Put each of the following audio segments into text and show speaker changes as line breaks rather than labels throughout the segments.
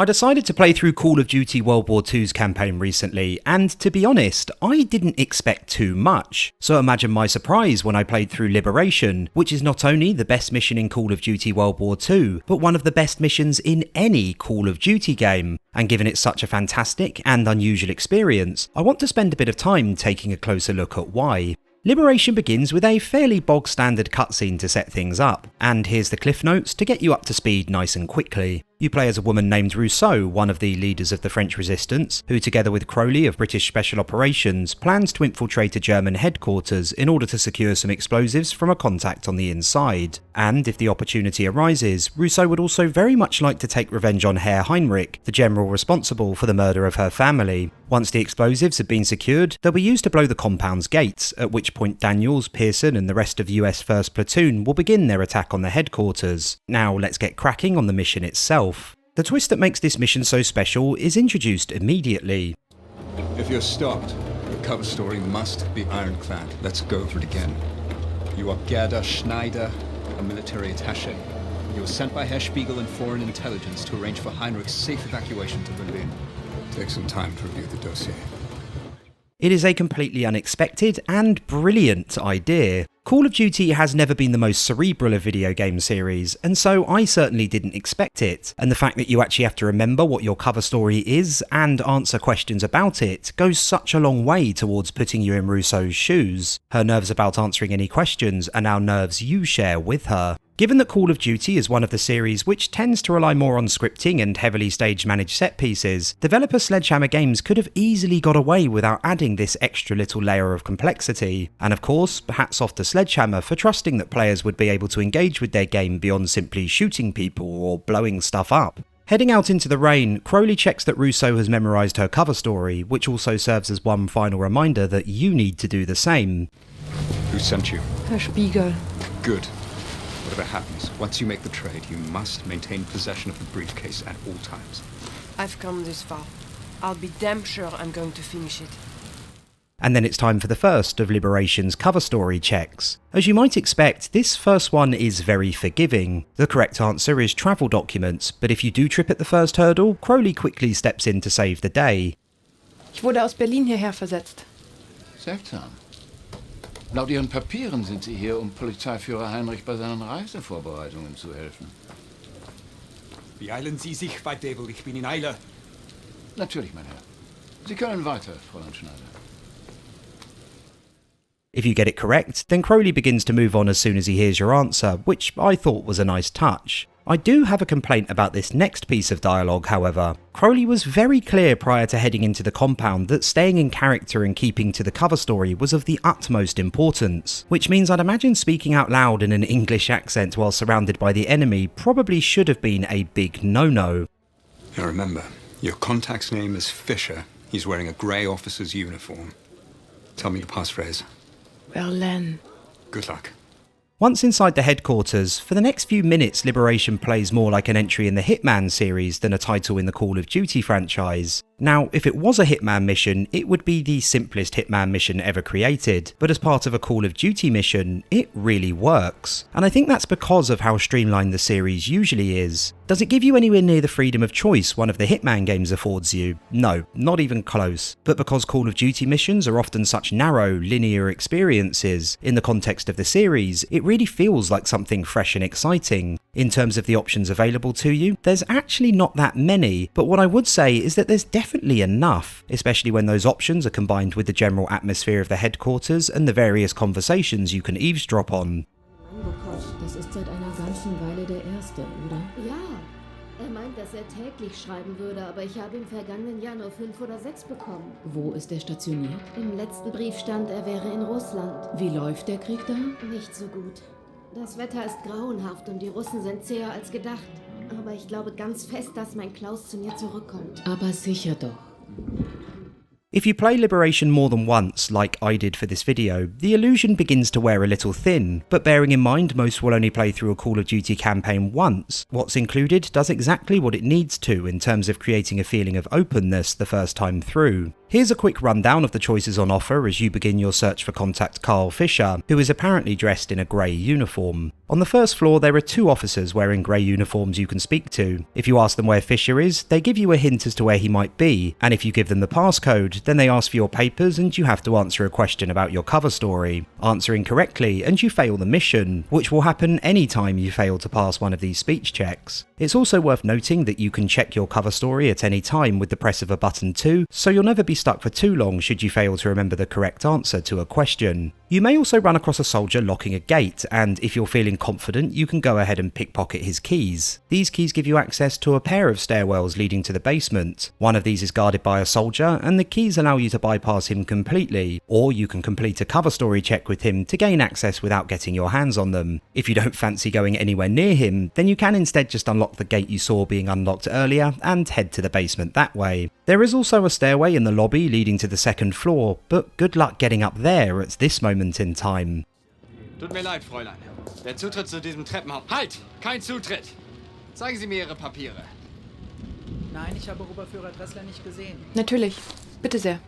I decided to play through Call of Duty World War II's campaign recently, and to be honest, I didn't expect too much. So imagine my surprise when I played through Liberation, which is not only the best mission in Call of Duty World War II, but one of the best missions in any Call of Duty game. And given it's such a fantastic and unusual experience, I want to spend a bit of time taking a closer look at why. Liberation begins with a fairly bog-standard cutscene to set things up, and here's the cliff notes to get you up to speed nice and quickly. You play as a woman named Rousseau, one of the leaders of the French resistance, who together with Crowley of British Special Operations plans to infiltrate a German headquarters in order to secure some explosives from a contact on the inside. And if the opportunity arises, Rousseau would also very much like to take revenge on Herr Heinrich, the general responsible for the murder of her family. Once the explosives have been secured, they'll be used to blow the compound's gates, at which point Daniels, Pearson and the rest of US 1st Platoon will begin their attack on the headquarters. Now let's get cracking on the mission itself. The twist that makes this mission so special is introduced immediately.
If you're stopped, the cover story must be ironclad. Let's go over it again. You are Gerda Schneider, a military attaché. You were sent by Herr Spiegel and Foreign Intelligence to arrange for Heinrich's safe evacuation to Berlin. Take some time to review the dossier.
It is a completely unexpected and brilliant idea. Call of Duty has never been the most cerebral of video game series, and so I certainly didn't expect it. And the fact that you actually have to remember what your cover story is and answer questions about it goes such a long way towards putting you in Rousseau's shoes. Her nerves about answering any questions are now nerves you share with her. Given that Call of Duty is one of the series which tends to rely more on scripting and heavily stage-managed set pieces, developer Sledgehammer Games could have easily got away without adding this extra little layer of complexity. And of course, hats off to Sledgehammer for trusting that players would be able to engage with their game beyond simply shooting people or blowing stuff up. Heading out into the rain, Crowley checks that Rousseau has memorised her cover story, which also serves as one final reminder that you need to do the same.
Who sent you?
Herr Spiegel.
Good. Whatever happens, once you make the trade, you must maintain possession of the briefcase at all times.
I've come this far. I'll be damn sure I'm going to finish it.
And then it's time for the first of Liberation's cover story checks. As you might expect, this first one is very forgiving. The correct answer is travel documents, but if you do trip at the first hurdle, Crowley quickly steps in to save the day.
Ich wurde aus Berlin hierher versetzt.
Seltsam. Laut Ihren Papieren sind Sie hier, Polizeiführer Heinrich bei seinen Reisevorbereitungen zu helfen.
Beeilen Sie sich, Weidwebel, ich bin in Eile.
Natürlich, mein Herr. Sie können weiter, Fräulein Schneider.
If you get it correct, then Crowley begins to move on as soon as he hears your answer, which I thought was a nice touch. I do have a complaint about this next piece of dialogue, however. Crowley was very clear prior to heading into the compound that staying in character and keeping to the cover story was of the utmost importance, which means I'd imagine speaking out loud in an English accent while surrounded by the enemy probably should have been a big no-no.
Now remember, your contact's name is Fisher. He's wearing a grey officer's uniform. Tell me your passphrase.
Berlin.
Good luck.
Once inside the headquarters, for the next few minutes Liberation plays more like an entry in the Hitman series than a title in the Call of Duty franchise. Now, if it was a Hitman mission, it would be the simplest Hitman mission ever created, but as part of a Call of Duty mission, it really works. And I think that's because of how streamlined the series usually is. Does it give you anywhere near the freedom of choice one of the Hitman games affords you? No, not even close. But because Call of Duty missions are often such narrow, linear experiences, in the context of the series, it really feels like something fresh and exciting. In terms of the options available to you, there's actually not that many, but what I would say is that there's definitely enough, especially when those options are combined with the general atmosphere of the headquarters and the various conversations you can eavesdrop on.
Das ist seit einer ganzen Weile der erste, oder?
Ja, meint, dass täglich schreiben würde, aber ich habe im vergangenen Jahr nur 5 oder 6 bekommen.
Wo ist er stationiert?
Im letzten Brief stand, er wäre in Russland.
Wie läuft der Krieg da?
Nicht so gut. Das Wetter ist grauenhaft und die Russen sind zäher als gedacht. Aber ich glaube ganz fest, dass mein Klaus zu mir zurückkommt.
Aber sicher doch.
If you play Liberation more than once, like I did for this video, the illusion begins to wear a little thin, but bearing in mind most will only play through a Call of Duty campaign once, what's included does exactly what it needs to in terms of creating a feeling of openness the first time through. Here's a quick rundown of the choices on offer as you begin your search for contact Carl Fisher, who is apparently dressed in a grey uniform. On the first floor there are 2 officers wearing grey uniforms you can speak to. If you ask them where Fisher is, they give you a hint as to where he might be, and if you give them the passcode, then they ask for your papers and you have to answer a question about your cover story. Answering correctly and you fail the mission, which will happen any time you fail to pass one of these speech checks. It's also worth noting that you can check your cover story at any time with the press of a button too, so you'll never be stuck for too long should you fail to remember the correct answer to a question. You may also run across a soldier locking a gate, and if you're feeling confident, you can go ahead and pickpocket his keys. These keys give you access to a pair of stairwells leading to the basement. One of these is guarded by a soldier, and the keys allow you to bypass him completely, or you can complete a cover story check with him to gain access without getting your hands on them. If you don't fancy going anywhere near him, then you can instead just unlock the gate you saw being unlocked earlier and head to the basement that way. There is also a stairway in the lobby leading to the 2nd floor, but good luck getting up there at this moment in time.
Tut mir leid, Fräulein. Der Zutritt zu diesem Treppenhaus... Halt! Kein Zutritt! Zeigen Sie mir Ihre Papiere.
Nein, ich habe Oberführer Dressler nicht gesehen.
Natürlich. Bitte sehr.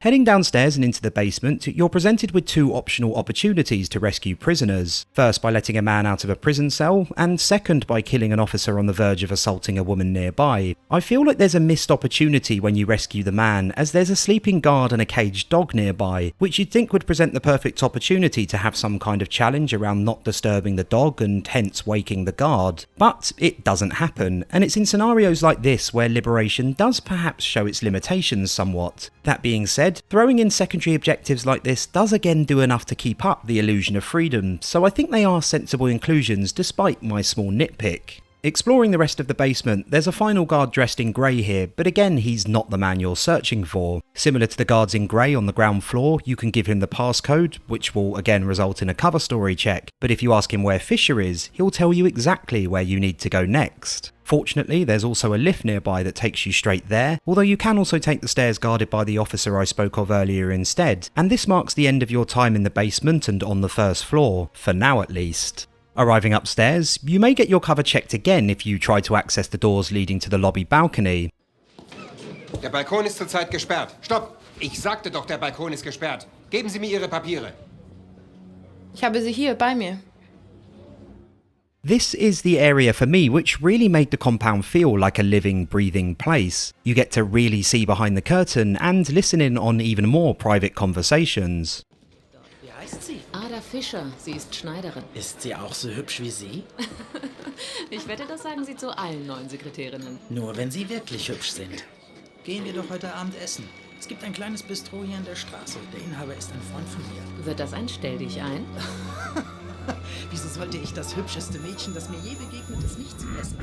Heading downstairs and into the basement, you're presented with 2 optional opportunities to rescue prisoners. First by letting a man out of a prison cell, and second by killing an officer on the verge of assaulting a woman nearby. I feel like there's a missed opportunity when you rescue the man, as there's a sleeping guard and a caged dog nearby, which you'd think would present the perfect opportunity to have some kind of challenge around not disturbing the dog and hence waking the guard. But it doesn't happen, and it's in scenarios like this where Liberation does perhaps show its limitations somewhat. That being said, throwing in secondary objectives like this does again do enough to keep up the illusion of freedom, so I think they are sensible inclusions despite my small nitpick. Exploring the rest of the basement, there's a final guard dressed in grey here, but again he's not the man you're searching for. Similar to the guards in grey on the ground floor, you can give him the passcode, which will again result in a cover story check, but if you ask him where Fisher is, he'll tell you exactly where you need to go next. Fortunately, there's also a lift nearby that takes you straight there, although you can also take the stairs guarded by the officer I spoke of earlier instead, and this marks the end of your time in the basement and on the 1st floor, for now at least. Arriving upstairs, you may get your cover checked again if you try to access the doors leading to the lobby balcony.
Der Balkon ist zurzeit gesperrt. Stopp! Ich sagte doch, der Balkon ist gesperrt. Geben Sie mir Ihre Papiere.
Ich habe sie hier bei mir.
This is the area for me which really made the compound feel like a living, breathing place. You get to really see behind the curtain and listen in on even more private conversations.
Wie heißt sie?
Ada Fischer, sie ist Schneiderin.
Ist sie auch so hübsch wie Sie?
Ich wette, das sagen sie zu allen neuen Sekretärinnen.
Nur wenn sie wirklich hübsch sind. Gehen wir doch heute Abend essen. Es gibt ein kleines Bistro hier an der Straße. Der Inhaber ist ein Freund von mir.
Wird das ein Stell-dich-ein?
Wieso sollte ich das hübscheste Mädchen, das mir je begegnet ist, nicht zulassen?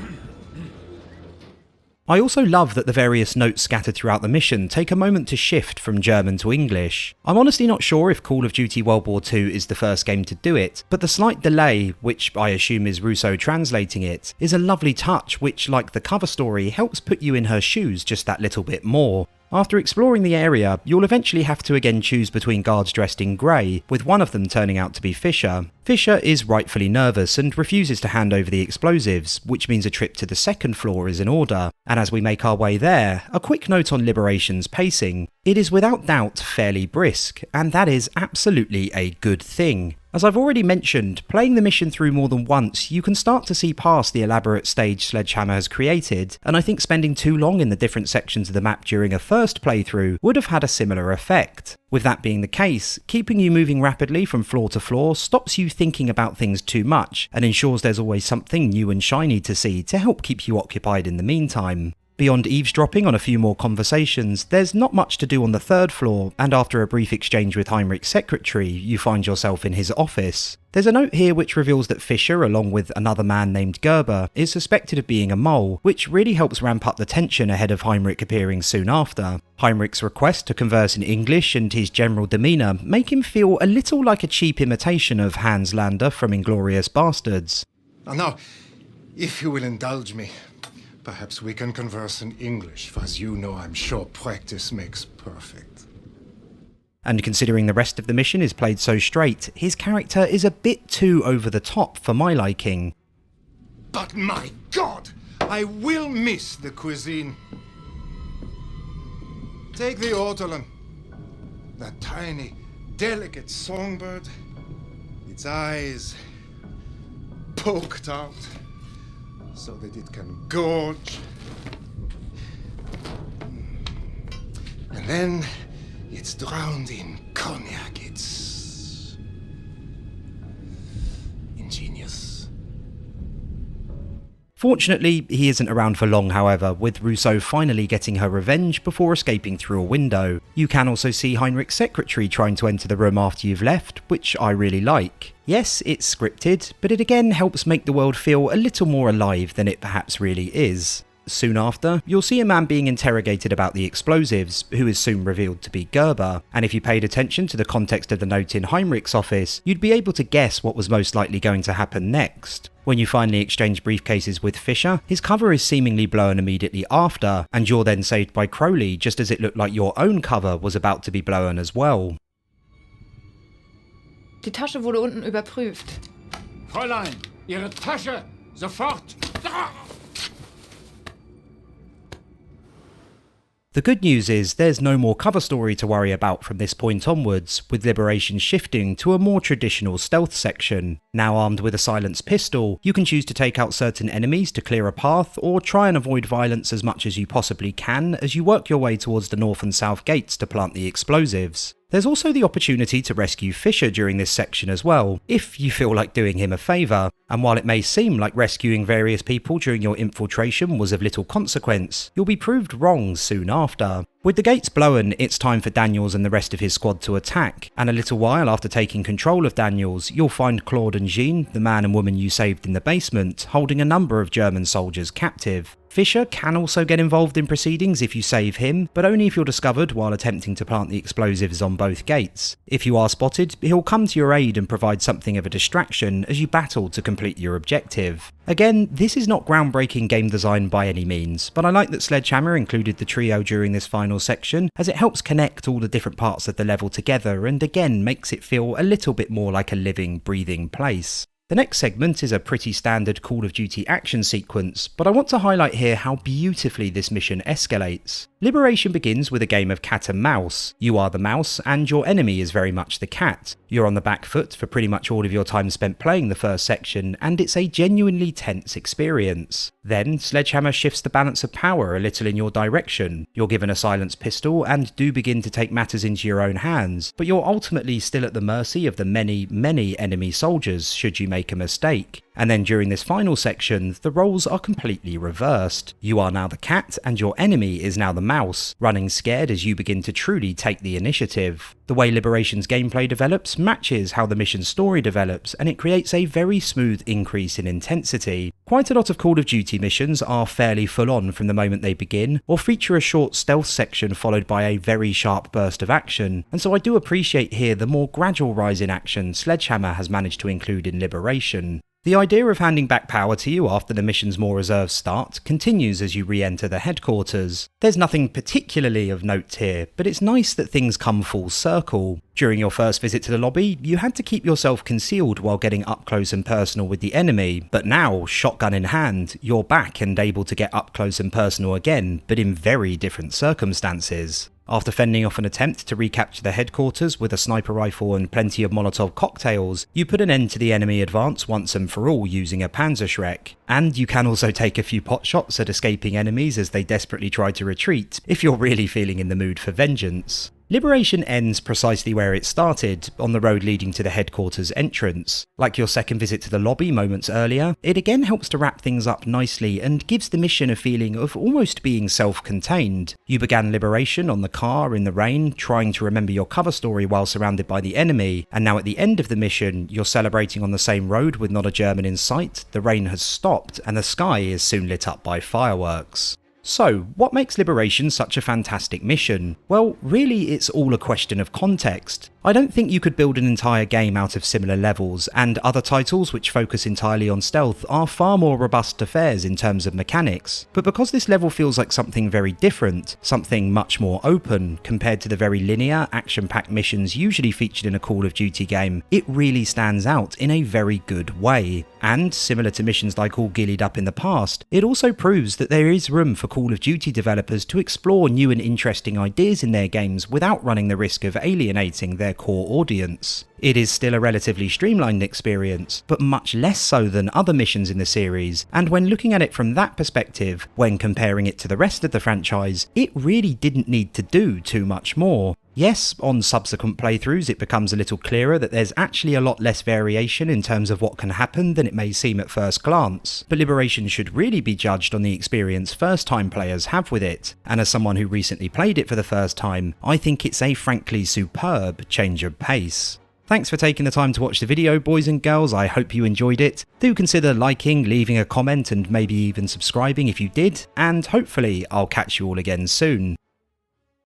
I also love that the various notes scattered throughout the mission take a moment to shift from German to English. I'm honestly not sure if Call of Duty World War II is the first game to do it, but the slight delay, which I assume is Russo translating it, is a lovely touch which, like the cover story, helps put you in her shoes just that little bit more. After exploring the area, you'll eventually have to again choose between guards dressed in grey, with one of them turning out to be Fisher. Fisher is rightfully nervous and refuses to hand over the explosives, which means a trip to the 2nd floor is in order. And as we make our way there, a quick note on Liberation's pacing. It is without doubt fairly brisk, and that is absolutely a good thing. As I've already mentioned, playing the mission through more than once, you can start to see past the elaborate stage Sledgehammer has created, and I think spending too long in the different sections of the map during a first playthrough would have had a similar effect. With that being the case, keeping you moving rapidly from floor to floor stops you thinking about things too much, and ensures there's always something new and shiny to see to help keep you occupied in the meantime. Beyond eavesdropping on a few more conversations, there's not much to do on the 3rd floor, and after a brief exchange with Heinrich's secretary, you find yourself in his office. There's a note here which reveals that Fisher, along with another man named Gerber, is suspected of being a mole, which really helps ramp up the tension ahead of Heinrich appearing soon after. Heinrich's request to converse in English and his general demeanour make him feel a little like a cheap imitation of Hans Lander from Inglorious Bastards.
Now, if you will indulge me, perhaps we can converse in English, for as you know, I'm sure practice makes perfect.
And considering the rest of the mission is played so straight, his character is a bit too over the top for my liking.
But my God, I will miss the cuisine. Take the ortolan. That tiny, delicate songbird. Its eyes poked out so that it can gorge. And then it's drowned in cognac. It's ingenious.
Fortunately, he isn't around for long, however, with Rousseau finally getting her revenge before escaping through a window. You can also see Heinrich's secretary trying to enter the room after you've left, which I really like. Yes, it's scripted, but it again helps make the world feel a little more alive than it perhaps really is. Soon after, you'll see a man being interrogated about the explosives, who is soon revealed to be Gerber, and if you paid attention to the context of the note in Heinrich's office, you'd be able to guess what was most likely going to happen next. When you finally exchange briefcases with Fisher, his cover is seemingly blown immediately after, and you're then saved by Crowley just as it looked like your own cover was about to be blown as well.
Die Tasche wurde unten überprüft.
Fräulein, Ihre Tasche! Sofort!
The good news is there's no more cover story to worry about from this point onwards, with Liberation shifting to a more traditional stealth section. Now armed with a silenced pistol, you can choose to take out certain enemies to clear a path, or try and avoid violence as much as you possibly can as you work your way towards the north and south gates to plant the explosives. There's also the opportunity to rescue Fisher during this section as well, if you feel like doing him a favour, and while it may seem like rescuing various people during your infiltration was of little consequence, you'll be proved wrong soon after. With the gates blown, it's time for Daniels and the rest of his squad to attack, and a little while after taking control of Daniels, you'll find Claude and Jean, the man and woman you saved in the basement, holding a number of German soldiers captive. Fisher can also get involved in proceedings if you save him, but only if you're discovered while attempting to plant the explosives on both gates. If you are spotted, he'll come to your aid and provide something of a distraction as you battle to complete your objective. Again, this is not groundbreaking game design by any means, but I like that Sledgehammer included the trio during this final section, as it helps connect all the different parts of the level together and again makes it feel a little bit more like a living, breathing place. The next segment is a pretty standard Call of Duty action sequence, but I want to highlight here how beautifully this mission escalates. Liberation begins with a game of cat and mouse. You are the mouse and your enemy is very much the cat. You're on the back foot for pretty much all of your time spent playing the first section, and it's a genuinely tense experience. Then, Sledgehammer shifts the balance of power a little in your direction. You're given a silenced pistol and do begin to take matters into your own hands, but you're ultimately still at the mercy of the many, many enemy soldiers should you make a mistake. And then during this final section, the roles are completely reversed. You are now the cat and your enemy is now the mouse, running scared as you begin to truly take the initiative. The way Liberation's gameplay develops matches how the mission's story develops, and it creates a very smooth increase in intensity. Quite a lot of Call of Duty missions are fairly full on from the moment they begin, or feature a short stealth section followed by a very sharp burst of action, and so I do appreciate here the more gradual rise in action Sledgehammer has managed to include in Liberation. The idea of handing back power to you after the mission's more reserved start continues as you re-enter the headquarters. There's nothing particularly of note here, but it's nice that things come full circle. During your first visit to the lobby, you had to keep yourself concealed while getting up close and personal with the enemy, but now, shotgun in hand, you're back and able to get up close and personal again, but in very different circumstances. After fending off an attempt to recapture the headquarters with a sniper rifle and plenty of Molotov cocktails, you put an end to the enemy advance once and for all using a Panzerschreck. And you can also take a few pot shots at escaping enemies as they desperately try to retreat, if you're really feeling in the mood for vengeance. Liberation ends precisely where it started, on the road leading to the headquarters entrance. Like your second visit to the lobby moments earlier, it again helps to wrap things up nicely and gives the mission a feeling of almost being self-contained. You began Liberation on the car in the rain, trying to remember your cover story while surrounded by the enemy, and now at the end of the mission, you're celebrating on the same road with not a German in sight, the rain has stopped, and the sky is soon lit up by fireworks. So, what makes Liberation such a fantastic mission? Well, really it's all a question of context. I don't think you could build an entire game out of similar levels, and other titles which focus entirely on stealth are far more robust affairs in terms of mechanics. But because this level feels like something very different, something much more open, compared to the very linear, action-packed missions usually featured in a Call of Duty game, it really stands out in a very good way. And, similar to missions like All Gillied Up in the past, it also proves that there is room for Call of Duty developers to explore new and interesting ideas in their games without running the risk of alienating their core audience. It is still a relatively streamlined experience, but much less so than other missions in the series, and when looking at it from that perspective, when comparing it to the rest of the franchise, it really didn't need to do too much more. Yes, on subsequent playthroughs it becomes a little clearer that there's actually a lot less variation in terms of what can happen than it may seem at first glance, but Liberation should really be judged on the experience first-time players have with it, and as someone who recently played it for the first time, I think it's a frankly superb change of pace. Thanks for taking the time to watch the video, boys and girls. I hope you enjoyed it. Do consider liking, leaving a comment, and maybe even subscribing if you did, and hopefully I'll catch you all again soon.